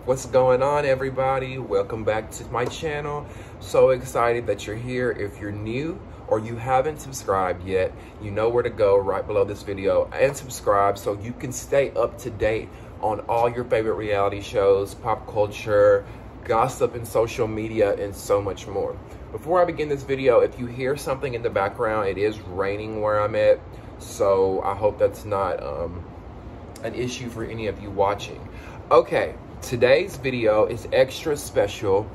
What's going on, everybody? Welcome back to my channel. So excited that you're here. If you're new or you haven't subscribed yet, you know where to go right below this video and subscribe so you can stay up to date on all your favorite reality shows, pop culture, gossip, and social media, and so much more. Before I begin this video, if you hear something in the background, it is raining where I'm at, so I hope that's not an issue for any of you watching. Okay. Today's video is extra special.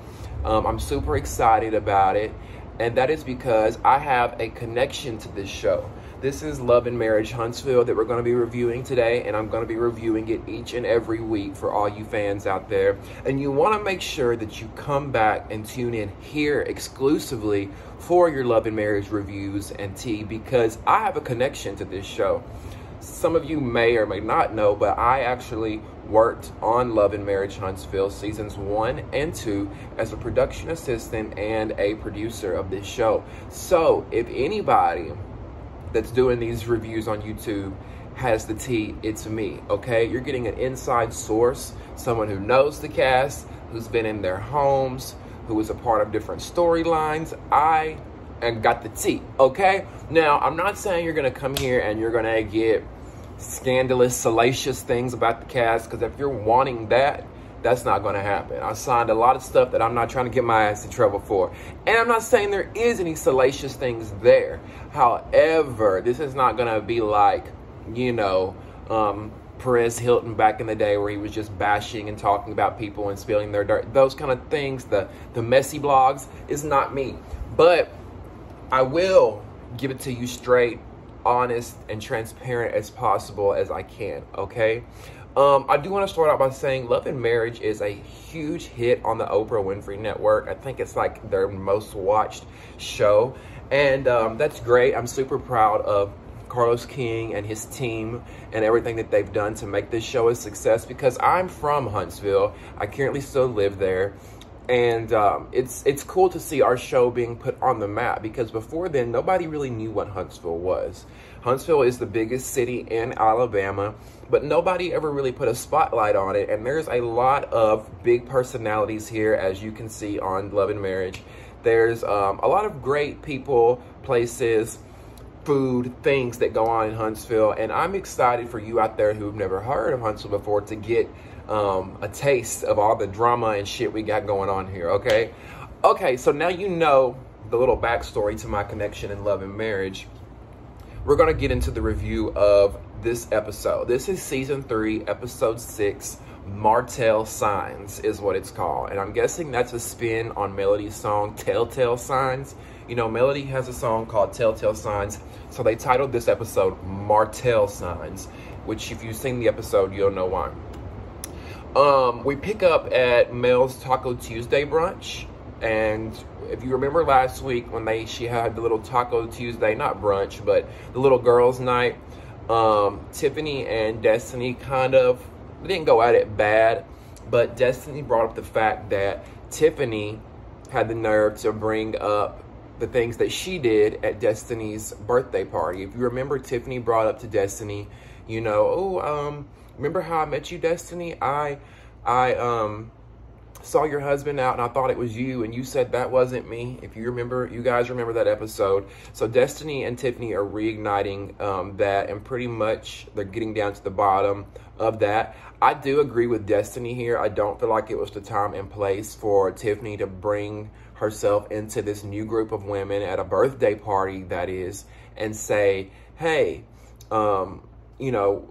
I'm super excited about it, and that is because I have a connection to this show. This is Love and Marriage Huntsville that we're going to be reviewing today, and I'm going to be reviewing it each and every week for all you fans out there. And you want to make sure that you come back and tune in here exclusively for your Love and Marriage reviews and tea, because I have a connection to this show. Some of you may or may not know, but I actually worked on Love and Marriage Huntsville seasons 1 and 2 as a production assistant and a producer of this show. So if anybody that's doing these reviews on YouTube has the tea, it's me, okay? You're getting an inside source, someone who knows the cast, who's been in their homes, who is a part of different storylines. I got the tea, okay? Now, I'm not saying you're gonna come here and you're gonna get scandalous, salacious things about the cast, because if you're wanting that, that's not going to happen. I signed a lot of stuff that I'm not trying to get my ass in trouble for. And I'm not saying there is any salacious things there. However, this is not going to be like, you know, Perez Hilton back in the day, where he was just bashing and talking about people and spilling their dirt. Those kind of things, the messy blogs, is not me. But I will give it to you straight, honest, and transparent as possible as I can, okay? I do want to start out by saying Love and Marriage is a huge hit on the Oprah Winfrey Network. I think it's like their most watched show, and that's great. I'm super proud of Carlos King and his team and everything that they've done to make this show a success, because I'm from Huntsville. I currently still live there. And it's cool to see our show being put on the map, because before then, nobody really knew what Huntsville was. Huntsville is the biggest city in Alabama, but nobody ever really put a spotlight on it. And there's a lot of big personalities here, as you can see on Love and Marriage. There's a lot of great people, places, food, things that go on in Huntsville. And I'm excited for you out there who've never heard of Huntsville before to get a taste of all the drama and shit we got going on here, okay? Okay, so now you know the little backstory to my connection in Love and Marriage. We're gonna get into the review of this episode. This is season 3, episode 6, Martell Signs is what it's called. And I'm guessing that's a spin on Melody's song, Telltale Signs. You know, Melody has a song called Telltale Signs, so they titled this episode Martell Signs, which if you've seen the episode, you'll know why. We pick up at Mel's Taco Tuesday brunch, and if you remember last week when she had the little Taco Tuesday, not brunch, but the little girls' night, Tiffany and Destiny they didn't go at it bad, but Destiny brought up the fact that Tiffany had the nerve to bring up the things that she did at Destiny's birthday party. If you remember, Tiffany brought up to Destiny, you know, remember how I met you, Destiny? I saw your husband out and I thought it was you, and you said that wasn't me. If you remember, you guys remember that episode. So Destiny and Tiffany are reigniting that, and pretty much they're getting down to the bottom of that. I do agree with Destiny here. I don't feel like it was the time and place for Tiffany to bring herself into this new group of women at a birthday party, that is, and say, hey, you know,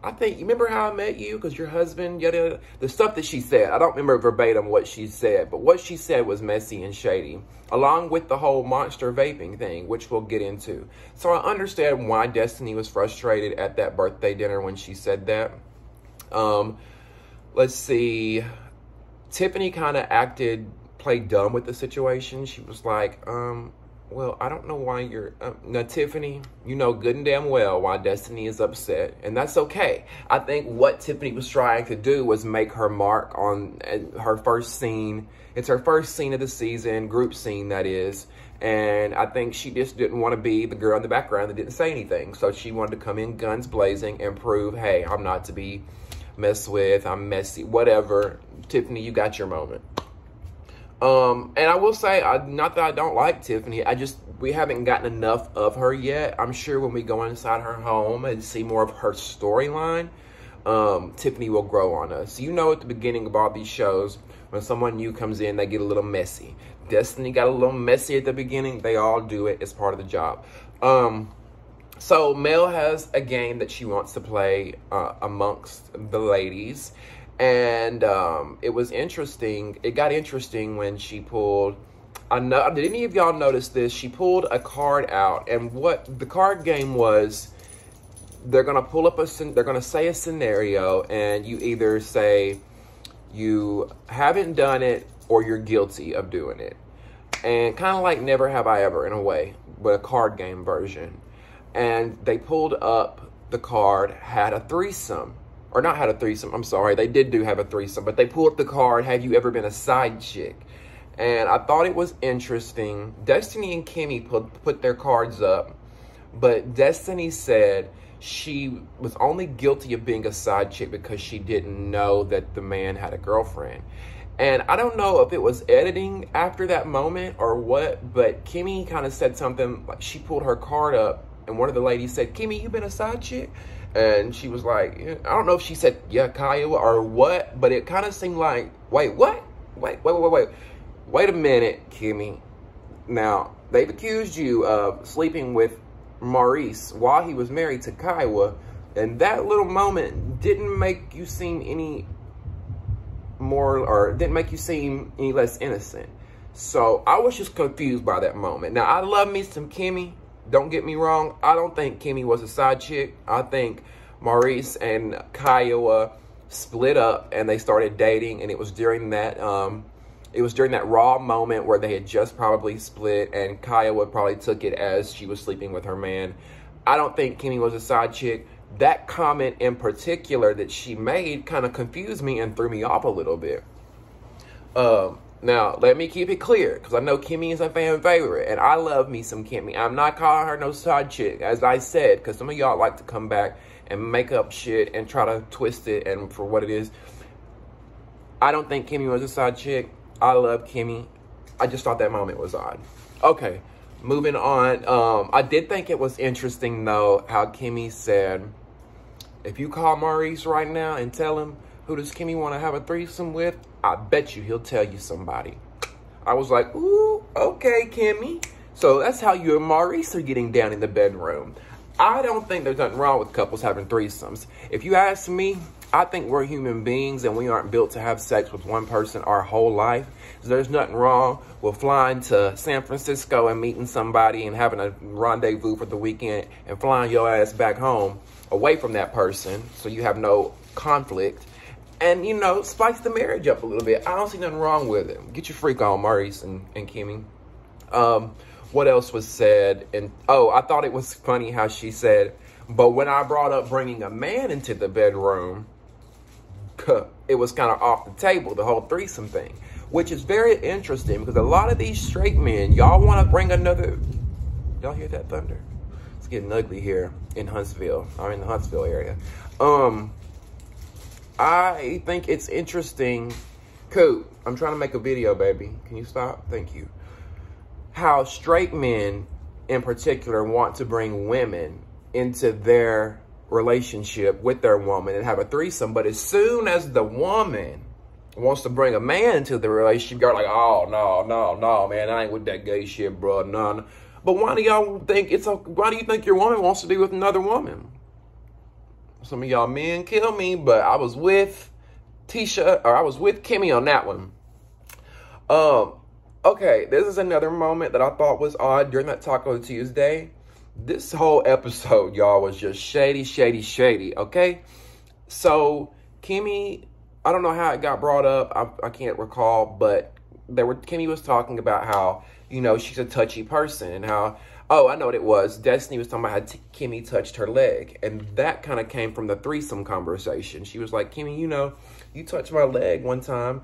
I think, you remember how I met you? Because your husband, yada, the stuff that she said. I don't remember verbatim what she said, but what she said was messy and shady, along with the whole monster vaping thing, which we'll get into. So I understand why Destiny was frustrated at that birthday dinner when she said that. Let's see. Tiffany kind of played dumb with the situation. She was like, well, I don't know why you're... now, Tiffany, you know good and damn well why Destiny is upset, and that's okay. I think what Tiffany was trying to do was make her mark on her first scene. It's her first scene of the season, group scene, that is, and I think she just didn't want to be the girl in the background that didn't say anything. So she wanted to come in guns blazing and prove, hey, I'm not to be mess with, I'm messy, whatever. Tiffany, you got your moment. And I will say, not that I don't like Tiffany, we haven't gotten enough of her yet. I'm sure when we go inside her home and see more of her storyline, Tiffany will grow on us. You know, at the beginning of all these shows, when someone new comes in, they get a little messy. Destiny got a little messy at the beginning. They all do it. It's part of the job. So Mel has a game that she wants to play amongst the ladies. And it was interesting. It got interesting when she pulled, did any of y'all notice this? She pulled a card out, and what the card game was, they're going to pull up they're going to say a scenario, and you either say you haven't done it or you're guilty of doing it. And kind of like Never Have I Ever in a way, but a card game version. And they pulled up the card, had a threesome. Or not had a threesome, I'm sorry. They did have a threesome, but they pulled up the card, have you ever been a side chick? And I thought it was interesting. Destiny and Kimmy put their cards up, but Destiny said she was only guilty of being a side chick because she didn't know that the man had a girlfriend. And I don't know if it was editing after that moment or what, but Kimmy kind of said something, like she pulled her card up, and one of the ladies said, Kimmy, you been a side chick? And she was like, I don't know if she said, yeah, Kiowa or what, but it kind of seemed like, wait, what? Wait a minute, Kimmy. Now, they've accused you of sleeping with Maurice while he was married to Kiowa, and that little moment didn't make you seem any more, or didn't make you seem any less innocent. So I was just confused by that moment. Now, I love me some Kimmy. Don't get me wrong. I don't think Kimmy was a side chick. I think Maurice and Kiowa split up and they started dating, and it was during that raw moment where they had just probably split, and Kiowa probably took it as she was sleeping with her man. I don't think Kimmy was a side chick. That comment in particular that she made kind of confused me and threw me off a little bit. Now, let me keep it clear, because I know Kimmy is a fan favorite, and I love me some Kimmy. I'm not calling her no side chick, as I said, because some of y'all like to come back and make up shit and try to twist it and for what it is. I don't think Kimmy was a side chick. I love Kimmy. I just thought that moment was odd. Okay, moving on. I did think it was interesting, though, how Kimmy said, if you call Maurice right now and tell him, who does Kimmy want to have a threesome with? I bet you he'll tell you somebody. I was like, ooh, okay, Kimmy. So that's how you and Maurice are getting down in the bedroom. I don't think there's nothing wrong with couples having threesomes. If you ask me, I think we're human beings and we aren't built to have sex with one person our whole life. So there's nothing wrong with flying to San Francisco and meeting somebody and having a rendezvous for the weekend and flying your ass back home away from that person so you have no conflict. And, you know, spice the marriage up a little bit. I don't see nothing wrong with it. Get your freak on, Maurice and Kimmy. What else was said? And oh, I thought it was funny how she said, but when I brought up bringing a man into the bedroom, it was kind of off the table, the whole threesome thing. Which is very interesting because a lot of these straight men, y'all want to bring another... Y'all hear that thunder? It's getting ugly here in Huntsville. I'm in the Huntsville area. I think it's interesting. Coop, I'm trying to make a video, baby. Can you stop? Thank you. How straight men in particular want to bring women into their relationship with their woman and have a threesome. But as soon as the woman wants to bring a man into the relationship, you're like, oh, no, man. I ain't with that gay shit, bro. No. But why do y'all think why do you think your woman wants to be with another woman? Some of y'all men kill me, but I was with Kimmy on that one. Okay, this is another moment that I thought was odd during that Taco Tuesday. This whole episode, y'all, was just shady, okay? So, Kimmy, I don't know how it got brought up. I can't recall, but Kimmy was talking about how, you know, she's a touchy person and how... Oh, I know what it was. Destiny was talking about how Kimmy touched her leg. And that kind of came from the threesome conversation. She was like, Kimmy, you know, you touched my leg one time.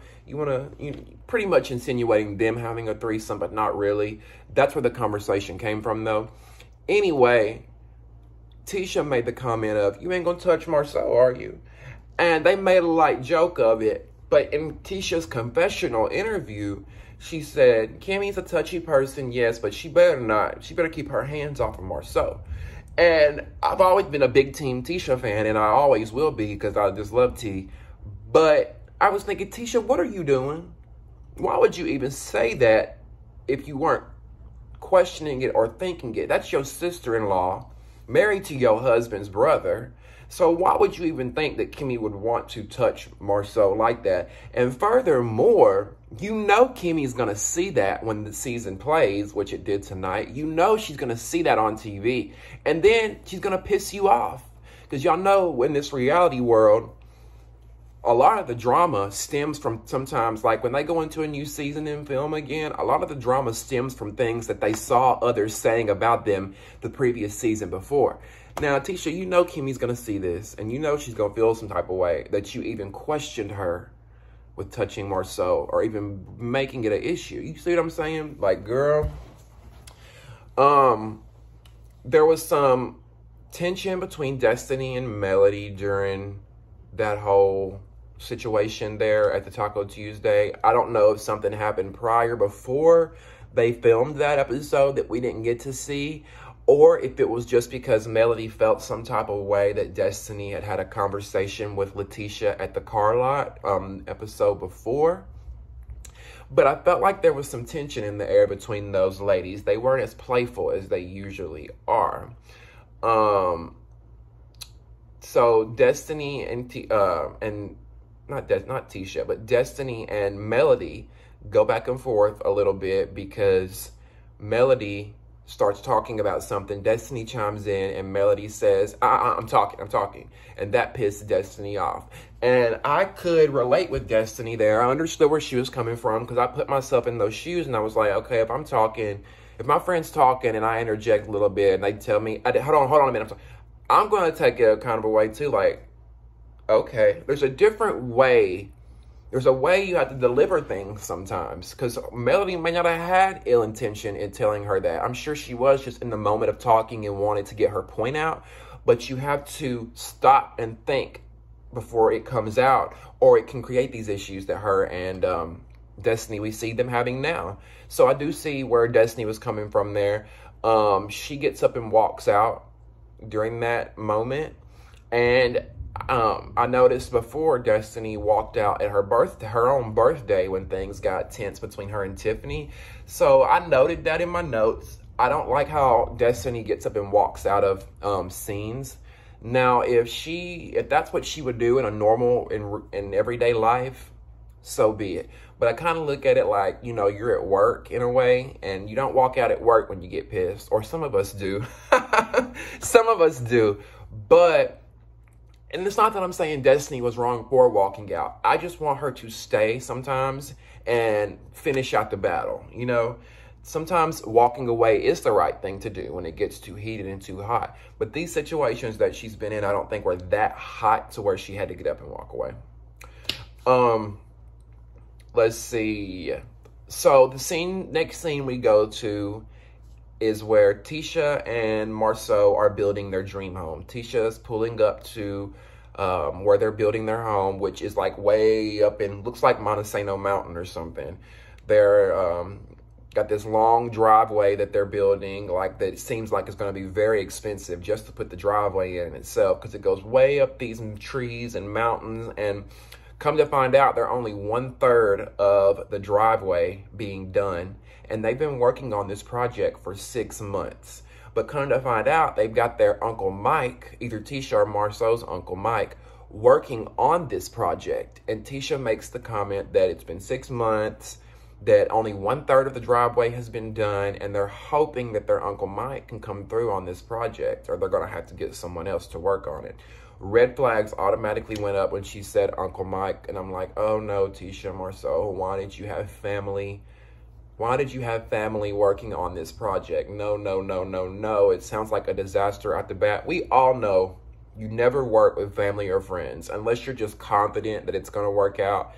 Pretty much insinuating them having a threesome, but not really. That's where the conversation came from, though. Anyway, Tisha made the comment of, you ain't going to touch Marceau, are you? And they made a light joke of it. But in Tisha's confessional interview, she said, Kimmy's a touchy person, yes, but she better not. She better keep her hands off of Marceau. And I've always been a big Team Tisha fan, and I always will be because I just love T. But I was thinking, Tisha, what are you doing? Why would you even say that if you weren't questioning it or thinking it? That's your sister-in-law, married to your husband's brother. So why would you even think that Kimmy would want to touch Marceau like that? And furthermore, you know Kimmy's going to see that when the season plays, which it did tonight. You know she's going to see that on TV. And then she's going to piss you off. Because y'all know in this reality world, a lot of the drama stems from sometimes, like when they go into a new season and film again, a lot of the drama stems from things that they saw others saying about them the previous season before. Now, Tisha, you know Kimmy's going to see this, and you know she's going to feel some type of way that you even questioned her with touching Marceau or even making it an issue. You see what I'm saying? Like, girl, there was some tension between Destiny and Melody during that whole situation there at the Taco Tuesday. I don't know if something happened before they filmed that episode that we didn't get to see, or if it was just because Melody felt some type of way that Destiny had a conversation with Letitia at the car lot episode before. But I felt like there was some tension in the air between those ladies. They weren't as playful as they usually are. So Destiny and not Tisha, but Destiny and Melody go back and forth a little bit because Melody starts talking about something. Destiny chimes in and Melody says, I'm talking. And that pissed Destiny off. And I could relate with Destiny there. I understood where she was coming from because I put myself in those shoes and I was like, okay, if I'm talking, if my friend's talking and I interject a little bit and they tell me, hold on a minute, I'm going to take it kind of a way too. Like, okay, there's a different way. There's a way you have to deliver things sometimes, because Melody may not have had ill intention in telling her that. I'm sure she was just in the moment of talking and wanted to get her point out, but you have to stop and think before it comes out, or it can create these issues that her and Destiny, we see them having now. So I do see where Destiny was coming from there. She gets up and walks out during that moment, and I noticed before Destiny walked out at her own birthday when things got tense between her and Tiffany. So I noted that in my notes. I don't like how Destiny gets up and walks out of scenes. Now, if that's what she would do in a normal, in everyday life, so be it. But I kind of look at it like, you know, you're at work in a way, and you don't walk out at work when you get pissed. Or some of us do. Some of us do. But, and it's not that I'm saying Destiny was wrong for walking out. I just want her to stay sometimes and finish out the battle, you know? Sometimes walking away is the right thing to do when it gets too heated and too hot. But these situations that she's been in, I don't think were that hot to where she had to get up and walk away. Let's see. So the next scene we go to is where Tisha and Marceau are building their dream home. Tisha's pulling up to where they're building their home, which is like way up in, looks like Montesano Mountain or something. They're got this long driveway that they're building, like that it seems like it's going to be very expensive just to put the driveway in itself, because it goes way up these trees and mountains. And come to find out, they're only 1/3 of the driveway being done. And they've been working on this project for 6 months. But come to find out, they've got their Uncle Mike, either Tisha or Marceau's Uncle Mike, working on this project. And Tisha makes the comment that it's been 6 months, that only 1/3 of the driveway has been done, and they're hoping that their Uncle Mike can come through on this project, or they're going to have to get someone else to work on it. Red flags automatically went up when she said Uncle Mike, and I'm like, oh no, Tisha, Marceau, why did you have family? Why did you have family working on this project? No, no, no, no, no. It sounds like a disaster at the bat. We all know you never work with family or friends unless you're just confident that it's going to work out.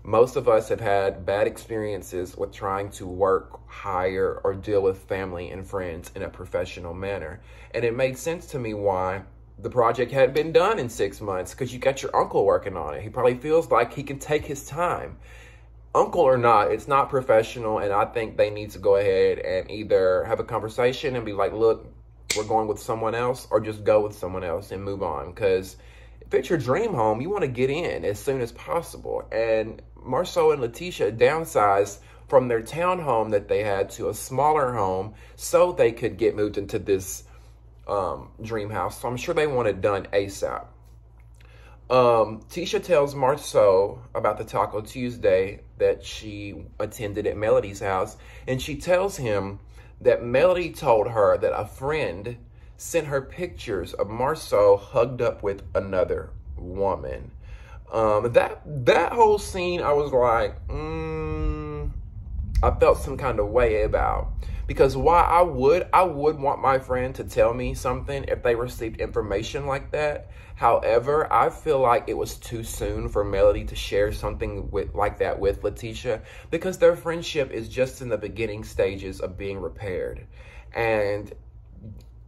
Most of us have had bad experiences with trying to work, hire, or deal with family and friends in a professional manner. And it made sense to me why the project hadn't been done in 6 months because you got your uncle working on it. He probably feels like he can take his time. Uncle or not, it's not professional, and I think they need to go ahead and either have a conversation and be like, look, we're going with someone else, or just go with someone else and move on. Because if it's your dream home, you want to get in as soon as possible. And Marceau and Letitia downsized from their townhome that they had to a smaller home so they could get moved into this dream house. So I'm sure they want it done ASAP. Tisha tells Marceau about the Taco Tuesday that she attended at Melody's house, and she tells him that Melody told her that a friend sent her pictures of Marceau hugged up with another woman. That whole scene, I was like, I felt some kind of way about. Because why I would want my friend to tell me something if they received information like that. However, I feel like it was too soon for Melody to share something like that with Letitia, because their friendship is just in the beginning stages of being repaired. And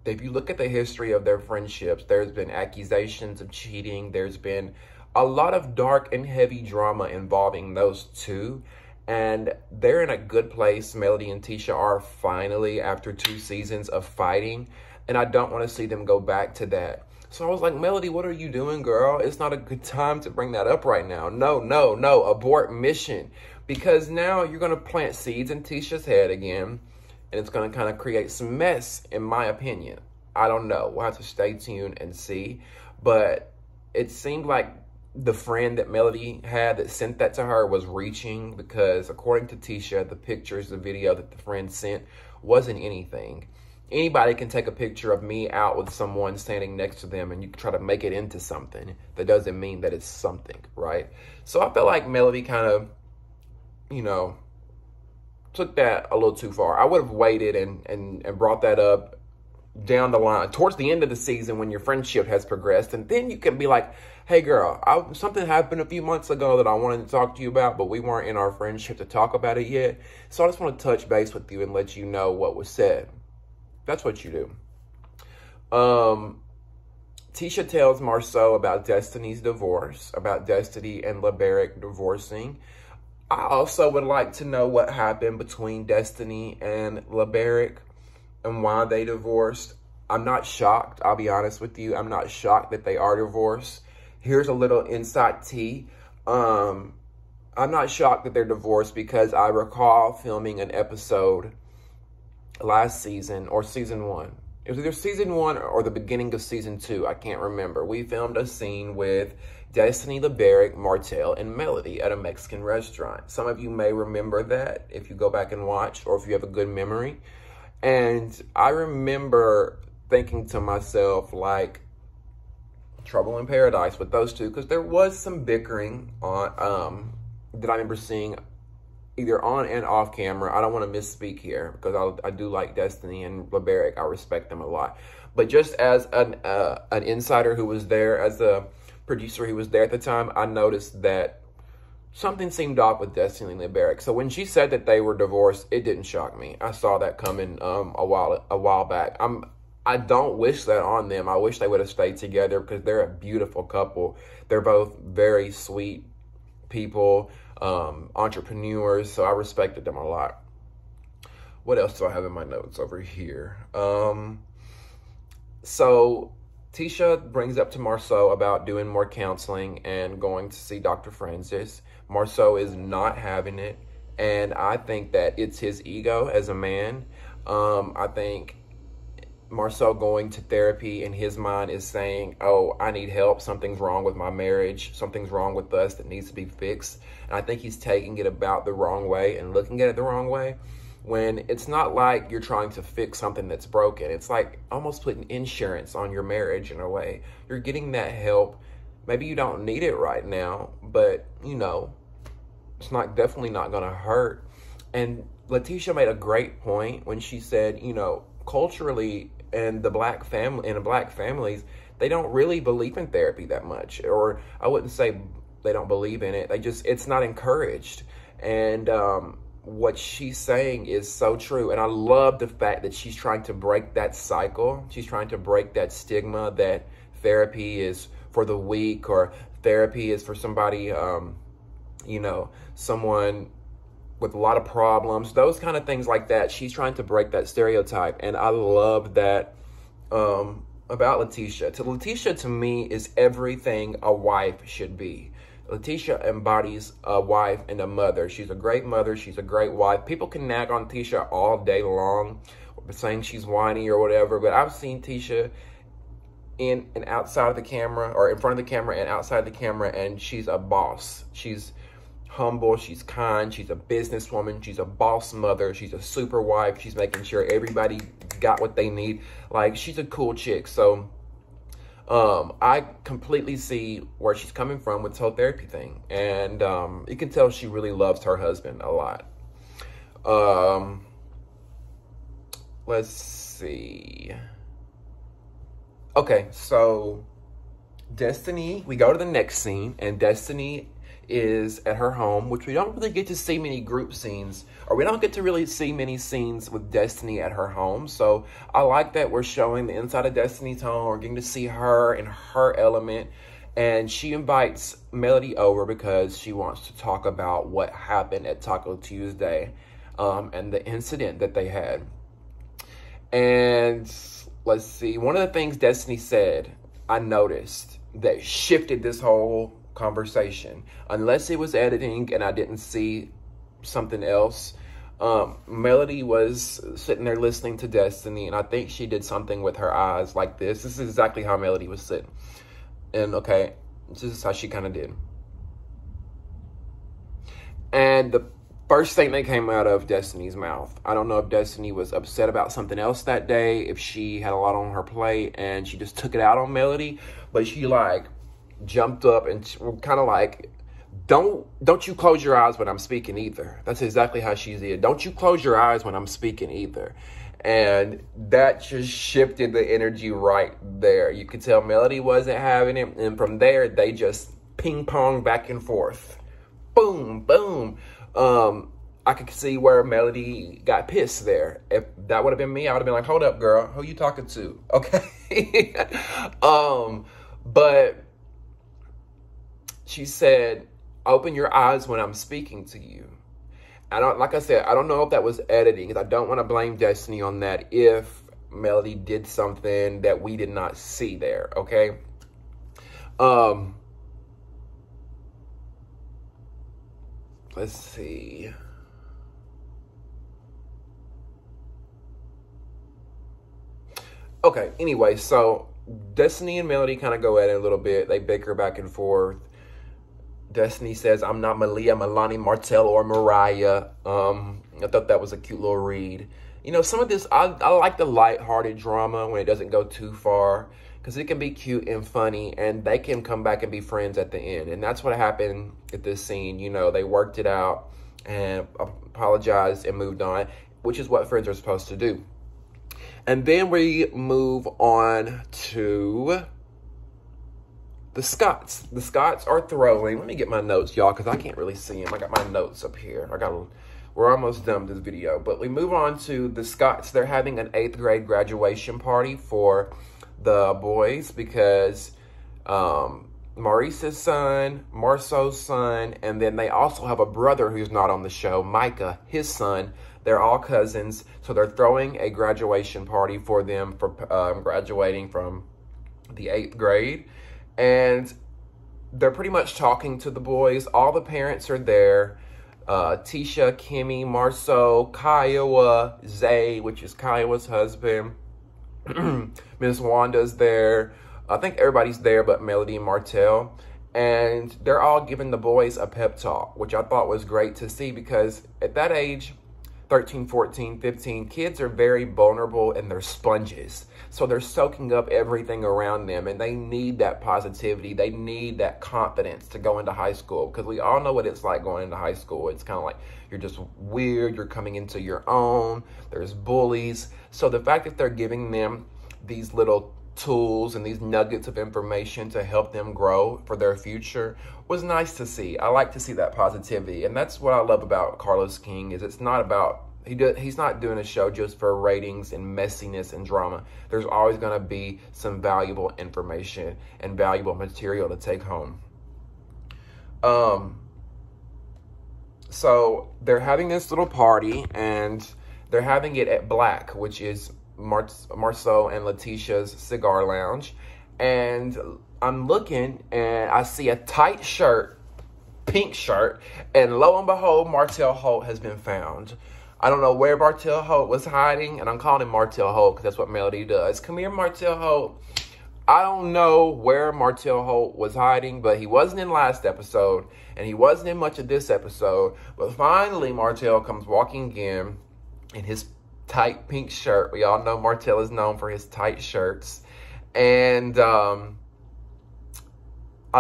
if you look at the history of their friendships, there's been accusations of cheating. There's been a lot of dark and heavy drama involving those two. And they're in a good place. Melody and Tisha are finally, after 2 seasons of fighting. And I don't want to see them go back to that. So I was like, Melody, what are you doing, girl? It's not a good time to bring that up right now. No, abort mission. Because now you're going to plant seeds in Tisha's head again. And it's going to kind of create some mess, in my opinion. I don't know. We'll have to stay tuned and see. But it seemed like the friend that Melody had that sent that to her was reaching, because according to Tisha, the pictures, the video that the friend sent wasn't anything. Anybody can take a picture of me out with someone standing next to them and you can try to make it into something. That doesn't mean that it's something, right? So I felt like Melody kind of, you know, took that a little too far. I would have waited and brought that up down the line, towards the end of the season when your friendship has progressed. And then you can be like, hey girl, something happened a few months ago that I wanted to talk to you about, but we weren't in our friendship to talk about it yet. So I just want to touch base with you and let you know what was said. That's what you do. Tisha tells Marceau about Destiny's divorce, about Destiny and LeBaric divorcing. I also would like to know what happened between Destiny and LeBaric and why they divorced. I'm not shocked. I'll be honest with you. I'm not shocked that they are divorced. Here's a little inside tea. I'm not shocked that they're divorced because I recall filming an episode last season, or season 1. It was either season 1 or the beginning of season 2. I can't remember. We filmed a scene with Destiny, LeBaric, Martell, and Melody at a Mexican restaurant. Some of you may remember that if you go back and watch, or if you have a good memory. And I remember thinking to myself, like, trouble in paradise with those two, because there was some bickering on that I remember seeing either on and off camera. I don't want to misspeak here because I do like Destiny and LeBaric. I respect them a lot. But just as an insider who was there, as a producer who was there at the time, I noticed that something seemed off with Destiny and LeBaric. So when she said that they were divorced, it didn't shock me. I saw that coming a while back. I don't wish that on them. I wish they would have stayed together because they're a beautiful couple. They're both very sweet people, entrepreneurs, so I respected them a lot. What else do I have in my notes over here? So Tisha brings up to Marceau about doing more counseling and going to see Dr. Francis. Marceau is not having it, and I think that it's his ego as a man. I think Marceau going to therapy in his mind is saying, oh, I need help. Something's wrong with my marriage. Something's wrong with us that needs to be fixed. And I think he's taking it about the wrong way and looking at it the wrong way, when it's not like you're trying to fix something that's broken. It's like almost putting insurance on your marriage in a way. You're getting that help. Maybe you don't need it right now, but, you know, it's definitely not going to hurt. And Letitia made a great point when she said, you know, culturally, and the black families, they don't really believe in therapy that much. Or I wouldn't say they don't believe in it. It's not encouraged. And what she's saying is so true. And I love the fact that she's trying to break that cycle. She's trying to break that stigma that therapy is for the weak, or therapy is for somebody, you know, someone with a lot of problems, those kind of things like that. She's trying to break that stereotype. And I love that about Letitia. Letitia, to me, is everything a wife should be. Letitia embodies a wife and a mother. She's a great mother. She's a great wife. People can nag on Tisha all day long, saying she's whiny or whatever. But I've seen Tisha in and outside of the camera, or in front of the camera and outside the camera, and she's a boss. She's humble, she's kind, she's a businesswoman, she's a boss mother, she's a super wife, she's making sure everybody got what they need. Like, she's a cool chick. So I completely see where she's coming from with this whole therapy thing. And you can tell she really loves her husband a lot. Let's see. Okay, so Destiny, we go to the next scene, and Destiny is at her home, which we don't really get to see many group scenes, or we don't get to really see many scenes with Destiny at her home. So I like that we're showing the inside of Destiny's home. We're getting to see her in her element, and she invites Melody over because she wants to talk about what happened at Taco Tuesday, and the incident that they had. And let's see, one of the things Destiny said, I noticed, that shifted this whole conversation, unless it was editing and I didn't see something else. Melody was sitting there listening to Destiny, and I think she did something with her eyes like this. This is exactly how Melody was sitting. And okay, this is how she kind of did. And the first thing that came out of Destiny's mouth, I don't know if Destiny was upset about something else that day, if she had a lot on her plate and she just took it out on Melody, but she like jumped up and kind of like, don't you close your eyes when I'm speaking either. That's exactly how she did. Don't you close your eyes when I'm speaking either. And that just shifted the energy right there. You could tell Melody wasn't having it. And from there, they just ping pong back and forth. Boom, boom. I could see where Melody got pissed there. If that would have been me, I would have been like, hold up, girl. Who you talking to? Okay. But she said, open your eyes when I'm speaking to you. Like I said, I don't know if that was editing, because I don't want to blame Destiny on that if Melody did something that we did not see there, okay? Let's see. Okay, anyway, so Destiny and Melody kind of go at it a little bit. They bicker back and forth. Destiny says, I'm not Malia, Milani, Martell, or Mariah. I thought that was a cute little read. You know, some of this, I like the lighthearted drama when it doesn't go too far, because it can be cute and funny, and they can come back and be friends at the end. And that's what happened at this scene. You know, they worked it out and apologized and moved on, which is what friends are supposed to do. And then we move on to the Scotts. The Scotts are throwing, let me get my notes, y'all, because I can't really see them. I got my notes up here. We're almost done with this video. But we move on to the Scotts. They're having an 8th grade graduation party for the boys because Maurice's son, Marceau's son, and then they also have a brother who's not on the show, Micah, his son. They're all cousins, so they're throwing a graduation party for them for graduating from the 8th grade. And they're pretty much talking to the boys. All the parents are there. Tisha, Kimmy, Marceau, Kiowa, Zay, which is Kiowa's husband. Miss Wanda's there. I think everybody's there but Melody and Martell. And they're all giving the boys a pep talk, which I thought was great to see, because at that age, 13, 14, 15, kids are very vulnerable and they're sponges. So they're soaking up everything around them, and they need that positivity. They need that confidence to go into high school, because we all know what it's like going into high school. It's kind of like you're just weird. You're coming into your own. There's bullies. So the fact that they're giving them these little tools and these nuggets of information to help them grow for their future was nice to see. I like to see that positivity. And that's what I love about Carlos King, is it's not about He's not doing a show just for ratings and messiness and drama. There's always going to be some valuable information and valuable material to take home. So they're having this little party, and they're having it at Black, which is Marceau and Letitia's cigar lounge. And I'm looking, and I see a tight shirt, pink shirt, and lo and behold, Martell Holt has been found. I don't know where Martell Holt was hiding, and I'm calling him Martell Holt because that's what Melody does. Come here, Martell Holt. I don't know where Martell Holt was hiding, but he wasn't in last episode, and he wasn't in much of this episode. But finally, Martell comes walking in his tight pink shirt. We all know Martell is known for his tight shirts. And I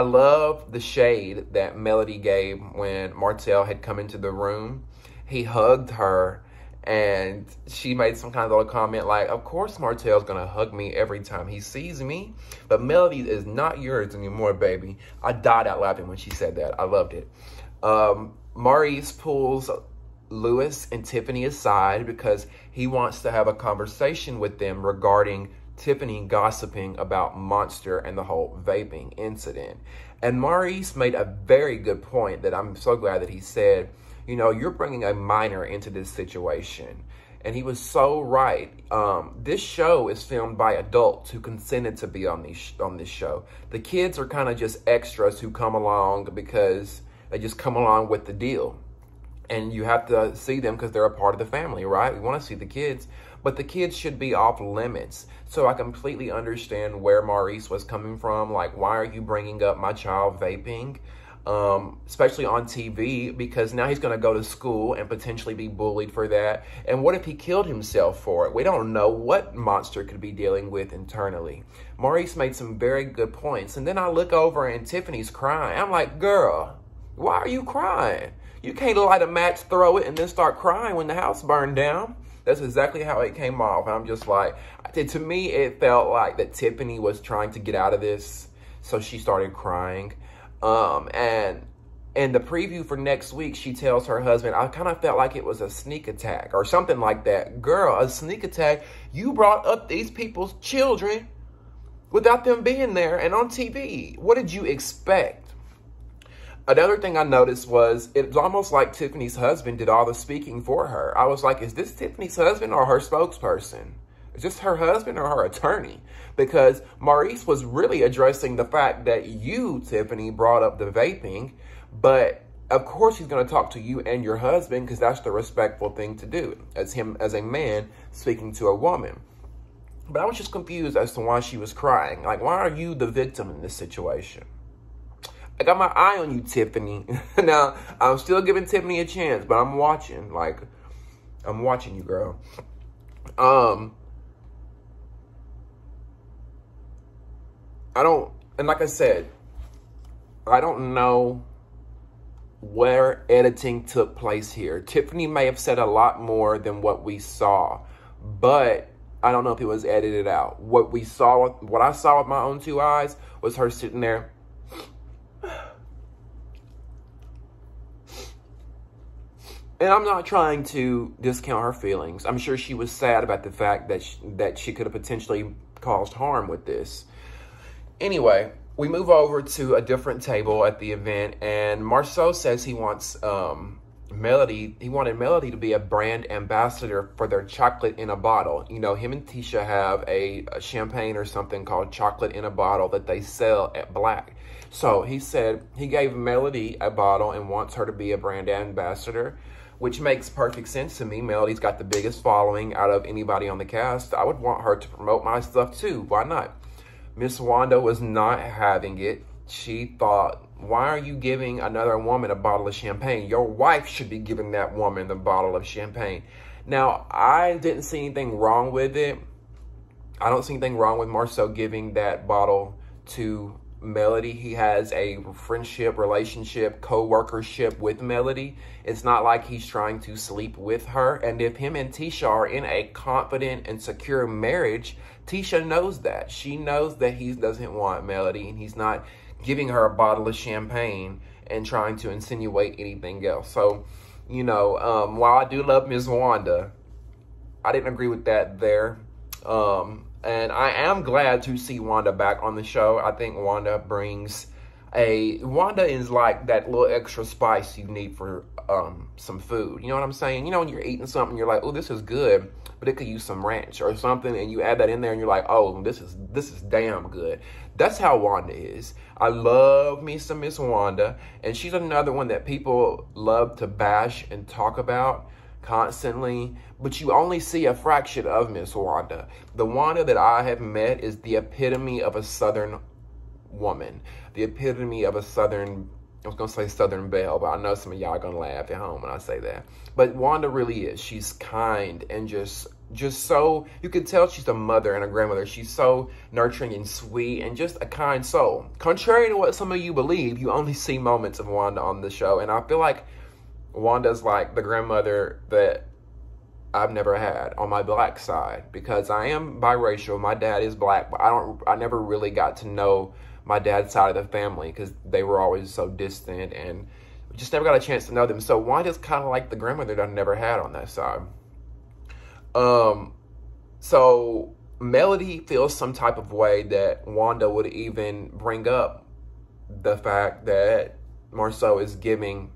love the shade that Melody gave when Martell had come into the room. He hugged her, and she made some kind of little comment like, of course Martell's gonna hug me every time he sees me, but Melody is not yours anymore, baby. I died out laughing when she said that. I loved it. Maurice pulls Louis and Tiffany aside because he wants to have a conversation with them regarding Tiffany gossiping about Monster and the whole vaping incident. And Maurice made a very good point that I'm so glad that he said, you know, you're bringing a minor into this situation. And he was so right. This show is filmed by adults who consented to be on this show. The kids are kind of just extras who come along because they just come along with the deal. And you have to see them because they're a part of the family, right? We want to see the kids. But the kids should be off limits. So I completely understand where Maurice was coming from. Like, why are you bringing up my child vaping? Especially on TV, because now he's going to go to school and potentially be bullied for that. And what if he killed himself for it? We don't know what Monster could be dealing with internally. Maurice made some very good points. And then I look over and Tiffany's crying. I'm like, girl, why are you crying? You can't light a match, throw it, and then start crying when the house burned down. That's exactly how it came off. And I'm just like, to me, it felt like that Tiffany was trying to get out of this. So she started crying. And in the preview for next week, she tells her husband, I kind of felt like it was a sneak attack or something like that. Girl, a sneak attack? You brought up these people's children without them being there and on TV. What did you expect? Another thing I noticed was it's almost like Tiffany's husband did all the speaking for her. I was like, is this Tiffany's husband or her spokesperson? Is this her husband or her attorney? Because Maurice was really addressing the fact that you, Tiffany, brought up the vaping. But of course he's going to talk to you and your husband because that's the respectful thing to do as him as a man speaking to a woman. But I was just confused as to why she was crying. Like, why are you the victim in this situation? I got my eye on you, Tiffany. Now, I'm still giving Tiffany a chance, but I'm watching. Like, I'm watching you, girl. And like I said, I don't know where editing took place here. Tiffany may have said a lot more than what we saw, but I don't know if it was edited out. What I saw with my own two eyes was her sitting there. And I'm not trying to discount her feelings. I'm sure she was sad about the fact that she could have potentially caused harm with this. Anyway, we move over to a different table at the event, and Marceau says he wants Melody. He wanted Melody to be a brand ambassador for their chocolate in a bottle. You know, him and Tisha have a champagne or something called chocolate in a bottle that they sell at Black. So he said he gave Melody a bottle and wants her to be a brand ambassador, which makes perfect sense to me. Melody's got the biggest following out of anybody on the cast. I would want her to promote my stuff too. Why not? Miss Wanda was not having it. She thought, why are you giving another woman a bottle of champagne? Your wife should be giving that woman the bottle of champagne. Now, I didn't see anything wrong with it. I don't see anything wrong with Marceau giving that bottle to Melody. He has a friendship, relationship, co-workership with Melody. It's not like he's trying to sleep with her. And if him and Tisha are in a confident and secure marriage, Tisha knows that. She knows that he doesn't want Melody, and he's not giving her a bottle of champagne and trying to insinuate anything else. So You know, while I do love Miss Wanda, I didn't agree with that there. And I am glad to see Wanda back on the show. I think Wanda is like that little extra spice you need for some food. You know what I'm saying? You know, when you're eating something, you're like, oh, this is good, but it could use some ranch or something, and you add that in there, and you're like, oh, this is damn good. That's how Wanda is. I love me some Miss Wanda, and she's another one that people love to bash and talk about constantly, but you only see a fraction of Miss Wanda. The Wanda that I have met is the epitome of a Southern woman, the epitome of a Southern, I was going to say Southern belle, but I know some of y'all are going to laugh at home when I say that. But Wanda really is. She's kind and just so, you can tell she's a mother and a grandmother. She's so nurturing and sweet and just a kind soul. Contrary to what some of you believe, you only see moments of Wanda on the show. And I feel like Wanda's like the grandmother that I've never had on my black side, because I am biracial. My dad is black, but I never really got to know my dad's side of the family because they were always so distant and just never got a chance to know them. So Wanda's kind of like the grandmother that I never had on that side. So Melody feels some type of way that Wanda would even bring up the fact that Marceau is giving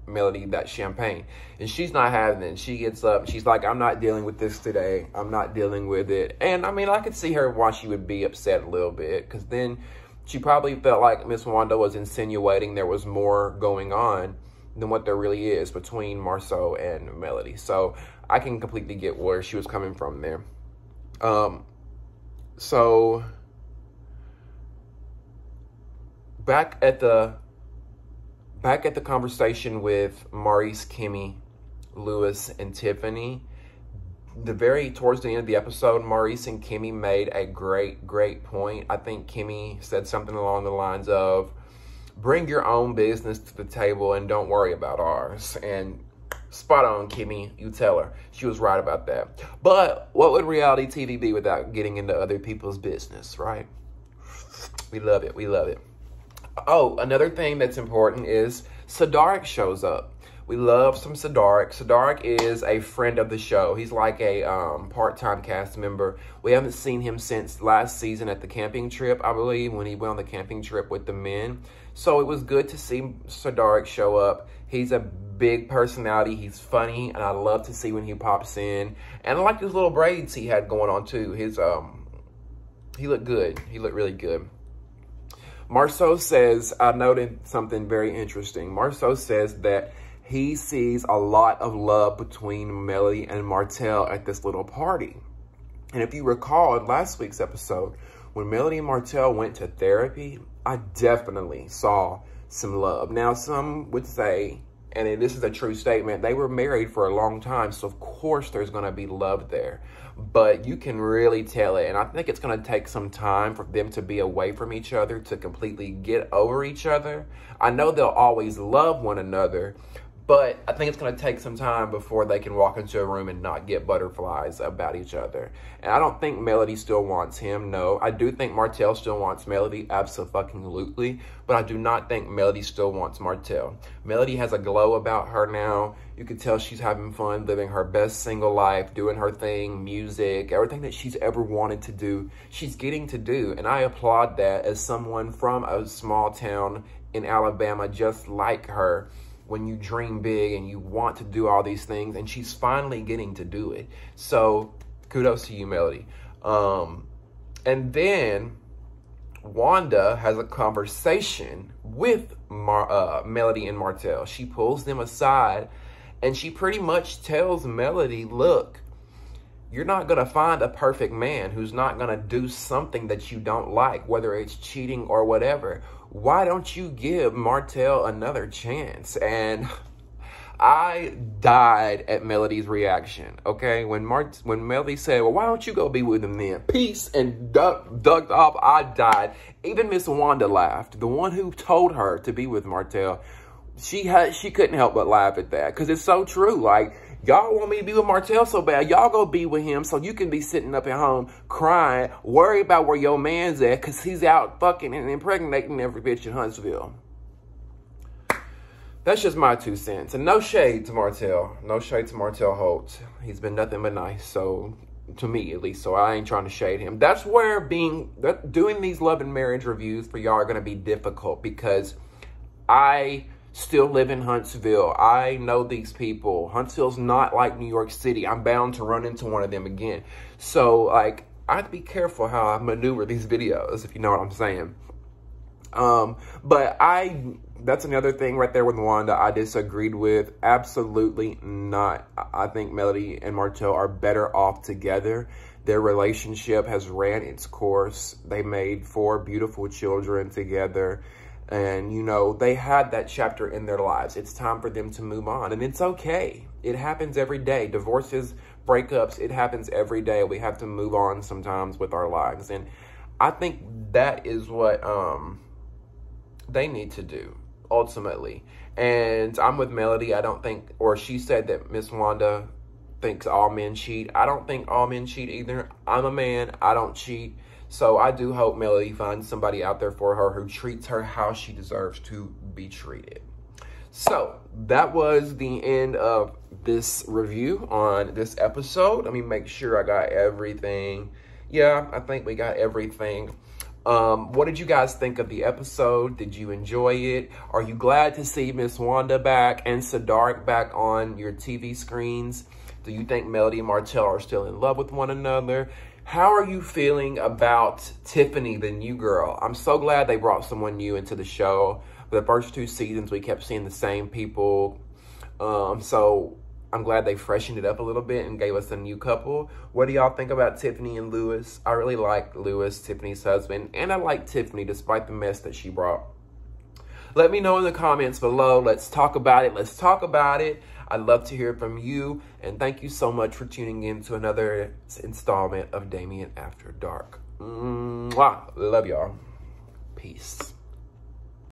Melody that champagne, and she's not having it. She gets up, she's like, I'm not dealing with this today. I'm not dealing with it. And I mean, I could see her why she would be upset a little bit, because then she probably felt like Miss Wanda was insinuating there was more going on than what there really is between Marceau and Melody. So I can completely get where she was coming from there. So back at the conversation with Maurice, Kimmy, Lewis, and Tiffany, towards the end of the episode, Maurice and Kimmy made a great point. I think Kimmy said something along the lines of, bring your own business to the table and don't worry about ours. And spot on, Kimmy, you tell her. She was right about that. But what would reality TV be without getting into other people's business, right? We love it. We love it. Oh, another thing that's important is Sadarik shows up. We love some Sadarik. Sadarik is a friend of the show. He's like a part-time cast member. We haven't seen him since last season at the camping trip, I believe, when he went on the camping trip with the men. So it was good to see Sadarik show up. He's a big personality. He's funny, and I love to see when he pops in. And I like his little braids he had going on, too. He looked good. He looked really good. Marceau says, I noted something very interesting. Marceau says that he sees a lot of love between Melody and Martell at this little party. And if you recall in last week's episode, when Melody and Martell went to therapy, I definitely saw some love. Now, some would say, and this is a true statement, they were married for a long time, so of course there's going to be love there. But you can really tell it, and I think it's going to take some time for them to be away from each other to completely get over each other. I know they'll always love one another, but I think it's going to take some time before they can walk into a room and not get butterflies about each other. And I don't think Melody still wants him, no. I do think Martell still wants Melody, absolutely. But I do not think Melody still wants Martell. Melody has a glow about her now. You can tell she's having fun, living her best single life, doing her thing, music, everything that she's ever wanted to do, she's getting to do. And I applaud that as someone from a small town in Alabama just like her. When you dream big and you want to do all these things, and she's finally getting to do it. So kudos to you, Melody. And then Wanda has a conversation with Melody and Martell. She pulls them aside and she pretty much tells Melody, look, you're not going to find a perfect man who's not going to do something that you don't like, whether it's cheating or whatever. Why don't you give Martell another chance? And I died at Melody's reaction, okay? When Melody said, well, why don't you go be with him then? Peace, and ducked off, I died. Even Miss Wanda laughed. The one who told her to be with Martell, she couldn't help but laugh at that, because it's so true. Like, y'all want me to be with Martell so bad. Y'all go be with him so you can be sitting up at home crying, worry about where your man's at, because he's out fucking and impregnating every bitch in Huntsville. That's just my 2 cents. And no shade to Martell. No shade to Martell Holt. He's been nothing but nice. So, to me at least. So I ain't trying to shade him. That's where doing these love and marriage reviews for y'all are going to be difficult, because I still live in Huntsville. I know these people. Huntsville's not like New York City. I'm bound to run into one of them again. So, like, I have to be careful how I maneuver these videos, if you know what I'm saying. But that's another thing right there with Wanda I disagreed with. Absolutely not. I think Melody and Martell are better off together. Their relationship has ran its course. They made 4 beautiful children together. And, you know, they had that chapter in their lives. It's time for them to move on. And it's okay. It happens every day. Divorces, breakups, it happens every day. We have to move on sometimes with our lives. And I think that is what they need to do, ultimately. And I'm with Melody. I don't think, or she said that Miss Wanda thinks all men cheat. I don't think all men cheat either. I'm a man. I don't cheat. So I do hope Melody finds somebody out there for her who treats her how she deserves to be treated. So that was the end of this review on this episode. Let me make sure I got everything. Yeah, I think we got everything. What did you guys think of the episode? Did you enjoy it? Are you glad to see Miss Wanda back and Sadark back on your TV screens? Do you think Melody and Martell are still in love with one another? How are you feeling about Tiffany, the new girl? I'm so glad they brought someone new into the show. For the first 2 seasons, we kept seeing the same people. So I'm glad they freshened it up a little bit and gave us a new couple. What do y'all think about Tiffany and Lewis? I really like Lewis, Tiffany's husband, and I like Tiffany despite the mess that she brought. Let me know in the comments below. Let's talk about it. Let's talk about it. I'd love to hear from you. And thank you so much for tuning in to another installment of Damien After Dark. Mwah. Love y'all. Peace.